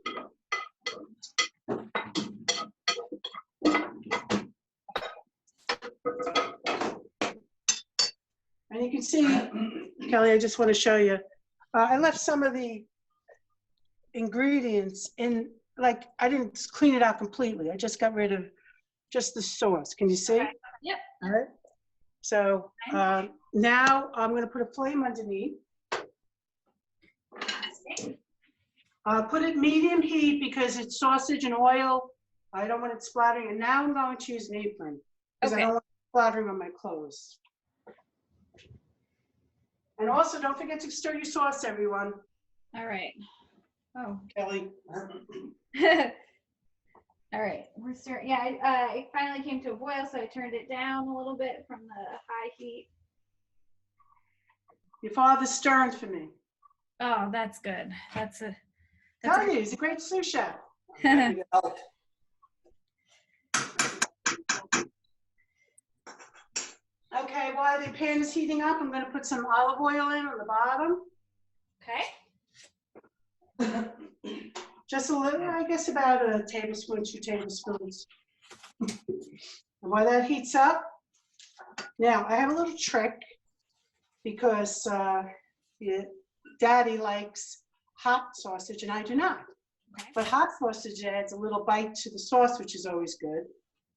And you can see, Kelly, I just want to show you, I left some of the ingredients in, like, I didn't clean it out completely. I just got rid of just the sauce. Can you see? Okay. Yep. All right. So now I'm going to put a flame underneath. Put it medium heat because it's sausage and oil. I don't want it splattering. And now I'm going to use an apron because I don't want it splattering on my clothes. And also, don't forget to stir your sauce, everyone. All right. Oh. Kelly. All right, we're starting. Yeah, it finally came to a boil, so I turned it down a little bit from the high heat. Your father's stirring for me. Oh, that's good. That's Tell you, he's a great sous chef. I'm happy to help. Okay, while the pan is heating up, I'm gonna put some olive oil in on the bottom. okay. Just a little, I guess about a tablespoon, 2 tablespoons. And while that heats up, now I have a little trick because Daddy likes hot sausage and I do not. Okay. But hot sausage adds a little bite to the sauce, which is always good.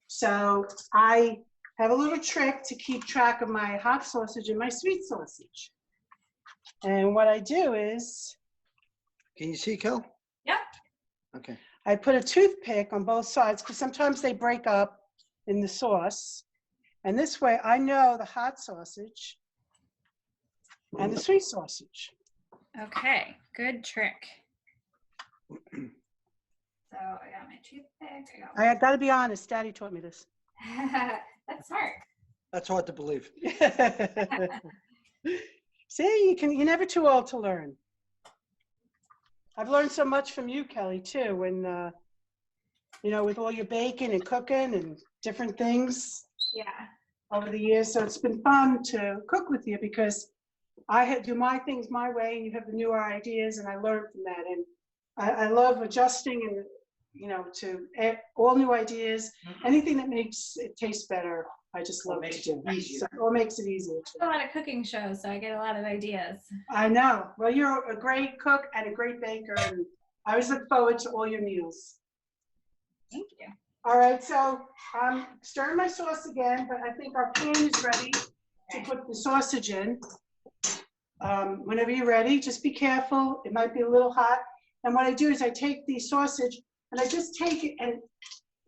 So I have a little trick to keep track of my hot sausage and my sweet sausage. And what I do is, Can you see, Kel? Yep. Okay. I put a toothpick on both sides because sometimes they break up in the sauce. And this way I know the hot sausage and the sweet sausage. Okay, good trick. So I got my toothpick. I got to be honest, Daddy taught me this. That's smart. That's hard to believe. See, you're never too old to learn. I've learned so much from you, Kelly, too, when, with all your baking and cooking and different things Yeah. over the years. So it's been fun to cook with you because I do my things my way and you have the newer ideas and I learned from that. And I love adjusting and, to add all new ideas, anything that makes it taste better. I just love to do. So, or makes it easier. A lot of cooking shows, so I get a lot of ideas. I know. Well, you're a great cook and a great baker, and I always look forward to all your meals. Thank you. All right, so I'm stirring my sauce again, but I think our pan is ready to put the sausage in. Whenever you're ready, just be careful. It might be a little hot. And what I do is I take the sausage and I just take it and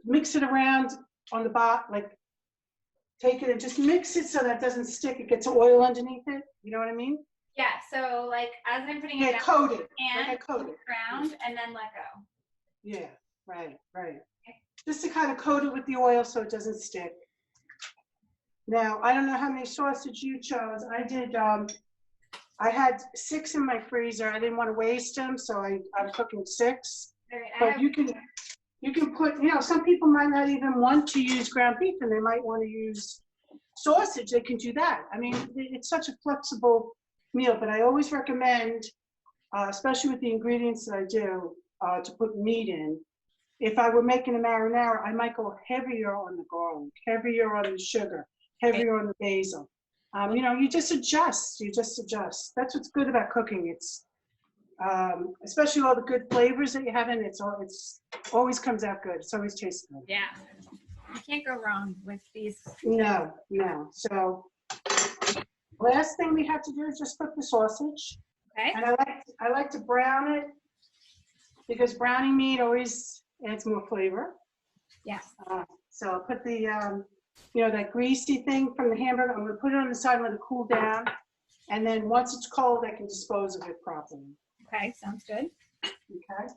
mix it around on the bottom, like take it and just mix it so that it doesn't stick. It gets oil underneath it. You know what I mean? Yeah, so like as I'm putting it Yeah, down, coat it. and Like I coat it. ground and then let go. Yeah, right. Just to kind of coat it with the oil so it doesn't stick. Now, I don't know how many sausage you chose. I did, I had 6 in my freezer. I didn't want to waste them, so I'm cooking 6. All right, But you can put, some people might not even want to use ground beef and they might want to use sausage. They can do that. I mean, it's such a flexible meal, but I always recommend, especially with the ingredients that I do, to put meat in. If I were making a marinara, I might go heavier on the garlic, heavier on the sugar, heavier on the basil. You just adjust. That's what's good about cooking. It's especially all the good flavors that you have in it. It's always comes out good. It's always tastes good. Yeah, you can't go wrong with these. No. So last thing we have to do is just cook the sausage. Okay. And I like to brown it because browning meat always adds more flavor. Yeah. So I'll put the that greasy thing from the hamburger. I'm going to put it on the side and let it cool down. And then once it's cold, I can dispose of it properly. Okay, sounds good. Okay.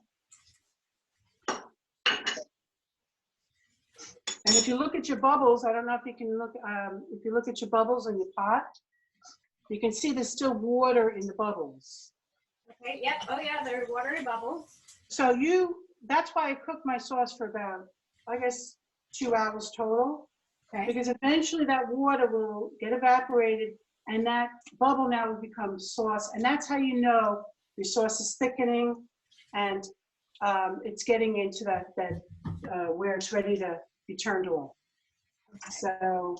And if you look at your bubbles, I don't know if you can look, if you look at your bubbles in your pot, you can see there's still water in the bubbles. Okay, yep. Oh yeah, there are watery bubbles. So that's why I cooked my sauce for about, I guess, 2 hours total. Okay. Because eventually that water will get evaporated and that bubble now will become sauce. And that's how you know your sauce is thickening and it's getting into that where it's ready to be turned off. Okay. So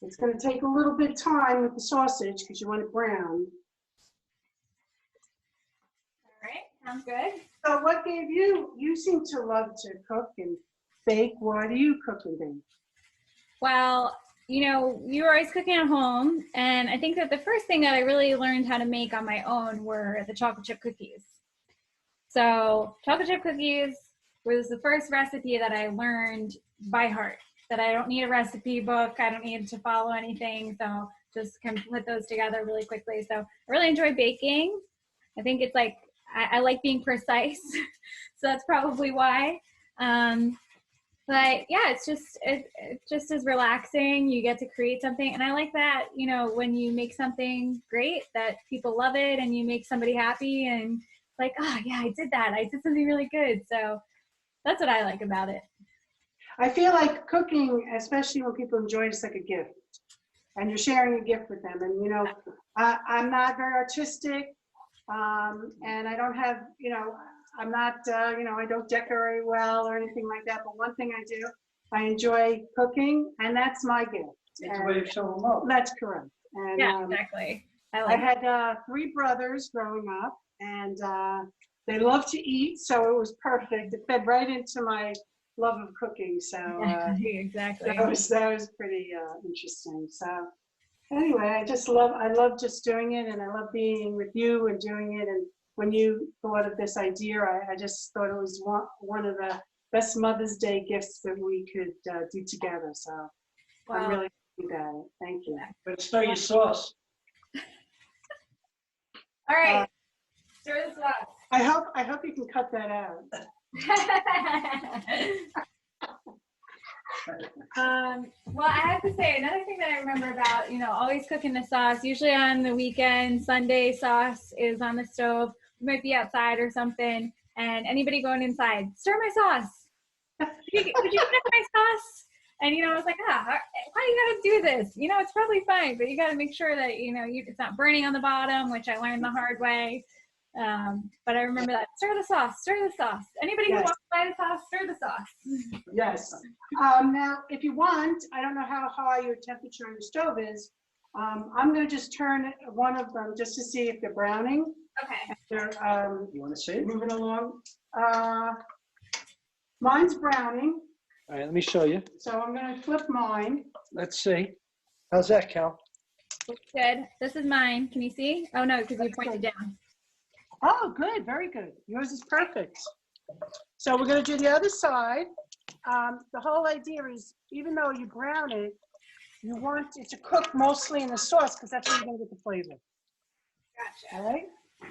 it's going to take a little bit of time with the sausage because you want it brown. All right, sounds good. So what gave you seem to love to cook and bake. Why do you cook and bake? Well, you were always cooking at home, and I think that the first thing that I really learned how to make on my own were the chocolate chip cookies. So chocolate chip cookies was the first recipe that I learned by heart, that I don't need a recipe book. I don't need to follow anything. So just can put those together really quickly. So I really enjoy baking. I think it's like, I like being precise. So that's probably why. But yeah, it's just as relaxing. You get to create something, and I like that. You know, when you make something great that people love it, and you make somebody happy, and like, oh yeah, I did that. I did something really good. So that's what I like about it. I feel like cooking, especially when people enjoy it, it's like a gift. And you're sharing a gift with them. And, you know, I'm not very artistic, and I don't have, you know, I'm not, you know, I don't decorate well or anything like that. But one thing I do, I enjoy cooking, and that's my gift. It's a way of showing love. That's correct. And Yeah, exactly. I had 3 brothers growing up, and they love to eat, so it was perfect. It fed right into my love of cooking. So exactly. that was pretty interesting. So anyway, I love just doing it, and I love being with you and doing it. And when you thought of this idea, I just thought it was one of the best Mother's Day gifts that we could do together. So I'm really happy about it. Thank you. But smell your sauce. All right. Stir this up. I hope you can cut that out. Well, I have to say another thing that I remember about, you know, always cooking the sauce. Usually on the weekend, Sunday sauce is on the stove. We might be outside or something, and anybody going inside, stir my sauce. Would you get my sauce? And you know, I was like, why do you gotta do this? You know, it's probably fine, but you gotta make sure that you know it's not burning on the bottom, which I learned the hard way. But I remember that. Stir the sauce. Stir the sauce. Anybody who walks by the sauce, stir the sauce. Yes. Now, if you want, I don't know how high your temperature on your stove is. I'm going to just turn one of them just to see if they're browning. Okay. They're You want to see it? moving along. Mine's browning, All right, let me show you. so I'm going to flip mine. Let's see. How's that, Cal? Looks good. This is mine. Can you see? Oh no, because you pointed down. Oh, good. Very good. Yours is perfect. So we're going to do the other side. The whole idea is, even though you brown it, you want it to cook mostly in the sauce because that's where you're going to get the flavor. Gotcha. All right.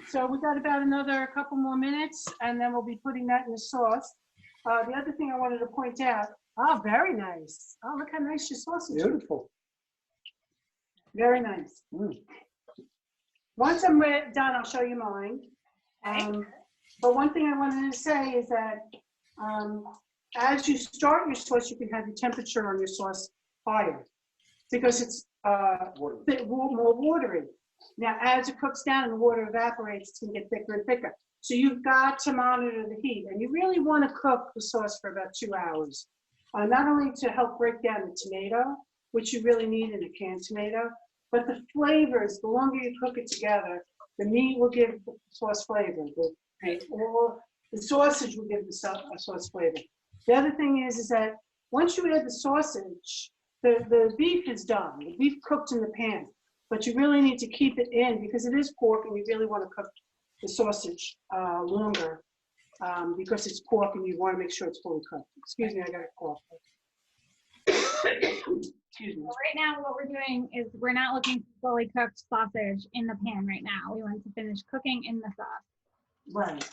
So we got about another couple more minutes, and then we'll be putting that in the sauce. The other thing I wanted to point out. Oh, very nice. Oh, look how nice your sauce is. Beautiful. Very nice. Once I'm done, I'll show you mine. But one thing I wanted to say is that as you start your sauce, you can have the temperature on your sauce higher because it's a bit more watery. Now, as it cooks down and the water evaporates, it's going to get thicker and thicker. So you've got to monitor the heat, and you really want to cook the sauce for about 2 hours, not only to help break down the tomato, which you really need in a canned tomato, but the flavors. The longer you cook it together, the meat will give the sauce flavor. The sausage will give the sauce flavor. The other thing is that once you add the sausage, the beef is done. The beef cooked in the pan, but you really need to keep it in because it is pork, and you really want to cook the sausage longer because it's pork, and you want to make sure it's fully cooked. Excuse me, I got a cough. Excuse me. Well, right now, what we're doing is we're not looking for fully cooked sausage in the pan right now. We want to finish cooking in the sauce. Right.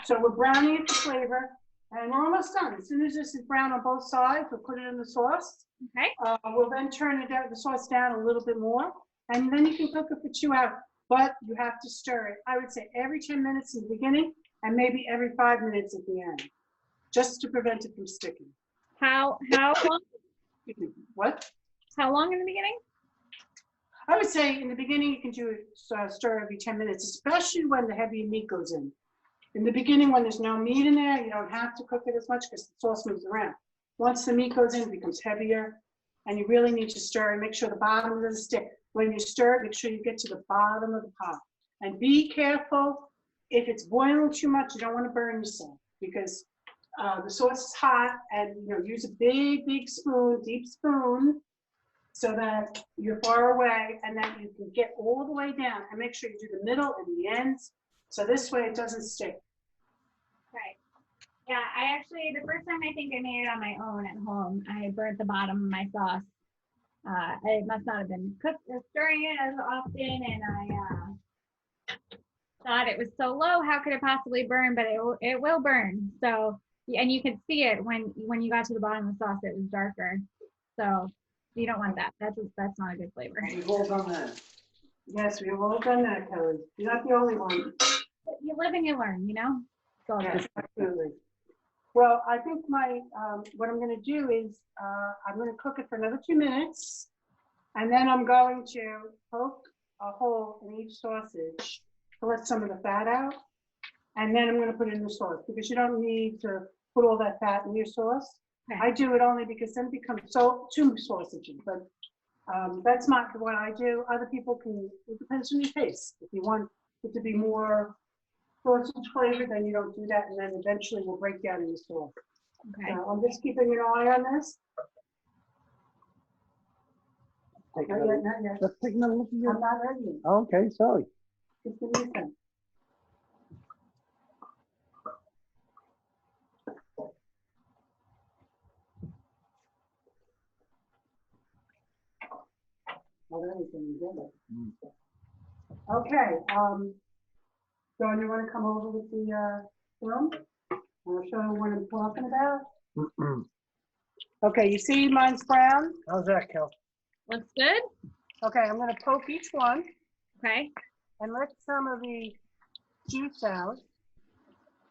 So we're browning it for flavor, and we're almost done. As soon as this is brown on both sides, we'll put it in the sauce. Okay. We'll then turn the sauce down a little bit more, and then you can cook it for 2 hours. But you have to stir it. I would say every 10 minutes in the beginning, and maybe every 5 minutes at the end, just to prevent it from sticking. How long? What? How long in the beginning? I would say in the beginning you can do it, stir every 10 minutes, especially when the heavy meat goes in. In the beginning, when there's no meat in there, you don't have to cook it as much because the sauce moves around. Once the meat goes in, it becomes heavier, and you really need to stir and make sure the bottom doesn't stick. When you stir it, make sure you get to the bottom of the pot. And be careful, if it's boiling too much, you don't want to burn yourself because the sauce is hot, and use a big spoon, deep spoon, so that you're far away and that you can get all the way down, and make sure you do the middle and the ends, so this way it doesn't stick. Right. Yeah, I actually, the first time I think I made it on my own at home, I burnt the bottom of my sauce. It must not have been stirring it as often, and I thought it was so low, how could it possibly burn? But it will burn. So And you could see it when you got to the bottom of the sauce, it was darker. So you don't want that. That's not a good flavor. We've all done that. Yes, we've all done that, Kelly. You're not the only one. You live and you learn, you know? So Yes, absolutely. Well, I think what I'm gonna do is, I'm gonna cook it for another 2 minutes. And then I'm going to poke a hole in each sausage to let some of the fat out. And then I'm gonna put it in the sauce, because you don't need to put all that fat in your sauce. Okay. I do it only because then it becomes too sausages, but that's not what I do. Other people can, it depends on your taste. If you want it to be more sausage flavor, then you don't do that, and then eventually we'll break down in the sauce. okay. So I'm just keeping an eye on this. Take Not another, yet, not yet. let's take another look at I'm you. not ready yet. Okay, sorry. Just give me a second. Oh, there we go. Okay, Dawn, you want to come over with the film? I'll show you what I'm talking about. Okay, you see mine's brown? How's that, Kel? Looks good. Okay, I'm gonna poke each one Okay. and let some of the juice out.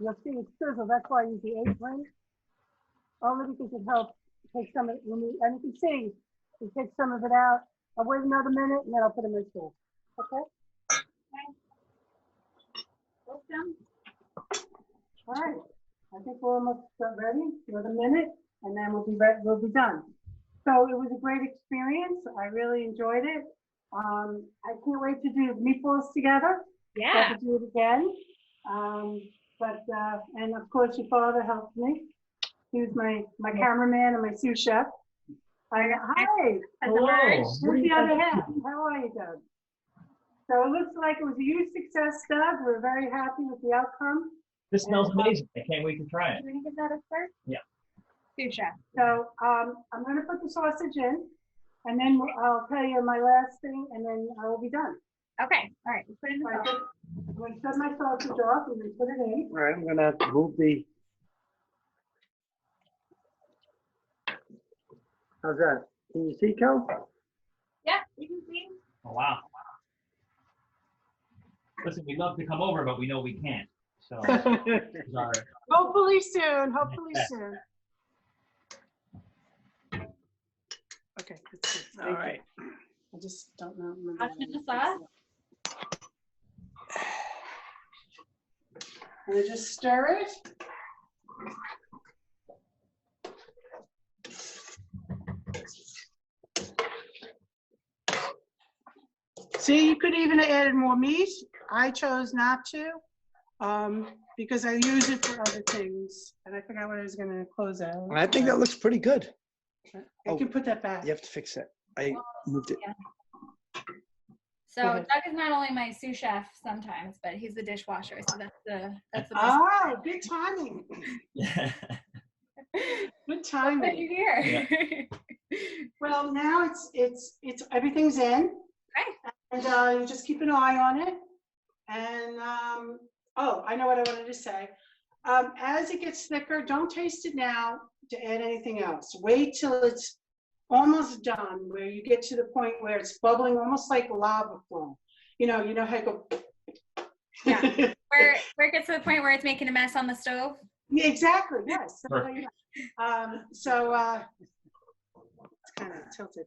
You'll see it sizzle, that's why I use the apron. Only because it helps take some of it, and you can see, it takes some of it out. I'll wait another minute and then I'll put them in sauce. Okay? Welcome. All right, I think we're almost ready. Another minute, and then we'll be ready. We'll be done. So it was a great experience. I really enjoyed it. I can't wait to do meatballs together. Yeah. Have to do it again. And of course, your father helped me. He was my cameraman and my sous chef. Hi. Hello. Where's the other half? How are you, Doug? So it looks like it was a huge success, Doug. We're very happy with the outcome. This smells amazing. I can't wait to try it. Do you want to give that a start? Yeah. Sous chef. So I'm going to put the sausage in, and then I'll tell you my last thing, and then I will be done. Okay. All right. Let's put it in the sauce. I'm going to shut my sausage off and then put it in. All right, I'm gonna have to move the. How's that? Can you see, Kel? Yeah, you can see. Oh, wow. Listen, we'd love to come over, but we know we can't. So, sorry. Hopefully soon. Hopefully soon. Okay. That's good. All right. I just don't know. How's in the sauce? And I just stir it. See, you could even have added more meat. I chose not to because I use it for other things. And I forgot what I was going to close out. I think that looks pretty good. I can put that back. You have to fix it. I moved it. Yeah. So Okay. Doug is not only my sous chef sometimes, but he's the dishwasher. So that's the best Oh, good timing. Yeah. Good But timing. you're here. Well, now it's everything's in. Okay. And you just keep an eye on it. And oh, I know what I wanted to say. As it gets thicker, don't taste it now to add anything else. Wait till it's almost done, where you get to the point where it's bubbling, almost like lava flow. You know how you go. Yeah. Where it gets to the point where it's making a mess on the stove. Yeah, exactly. Yes. So, Perfect. it's kind of tilted.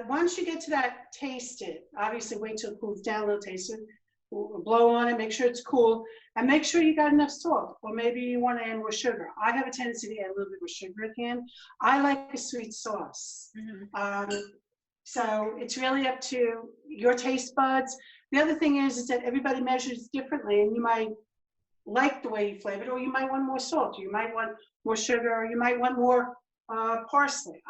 Once you get to that, taste it. Obviously, wait till it cools down a little, taste it. Blow on it, make sure it's cool, and make sure you got enough salt, or maybe you want to add more sugar. I have a tendency to add a little bit more sugar at the end. I like a sweet sauce. Mm-hmm. So it's really up to your taste buds. The other thing is that everybody measures differently, and you might like the way you flavor it, or you might want more salt, or you might want more sugar, or you might want more parsley.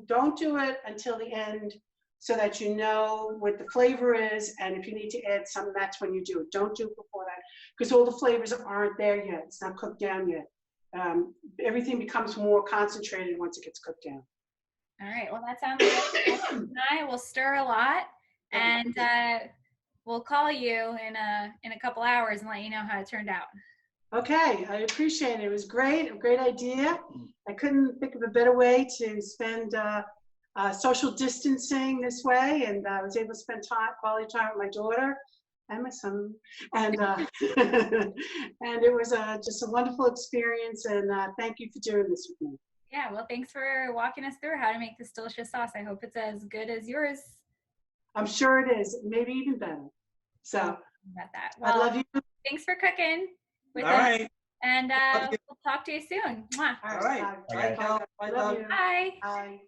Don't do it until the end, so that you know what the flavor is, and if you need to add some, that's when you do it. Don't do it before that, because all the flavors aren't there yet. It's not cooked down yet. Everything becomes more concentrated once it gets cooked down. All right. Well, that sounds good. I will stir a lot, and we'll call you in a couple hours and let you know how it turned out. Okay, I appreciate it. It was great, a great idea. I couldn't think of a better way to spend social distancing this way, and I was able to spend quality time with my daughter and my son, and and it was just a wonderful experience. And thank you for doing this with me. Yeah, well, thanks for walking us through how to make this delicious sauce. I hope it's as good as yours. I'm sure it is, maybe even better. So About that. I Well, love you. thanks for cooking with All us, right. and we'll talk to you soon. Mwah. All right. Bye. Bye, Cal. Bye, Love Doug. you. Bye. Bye.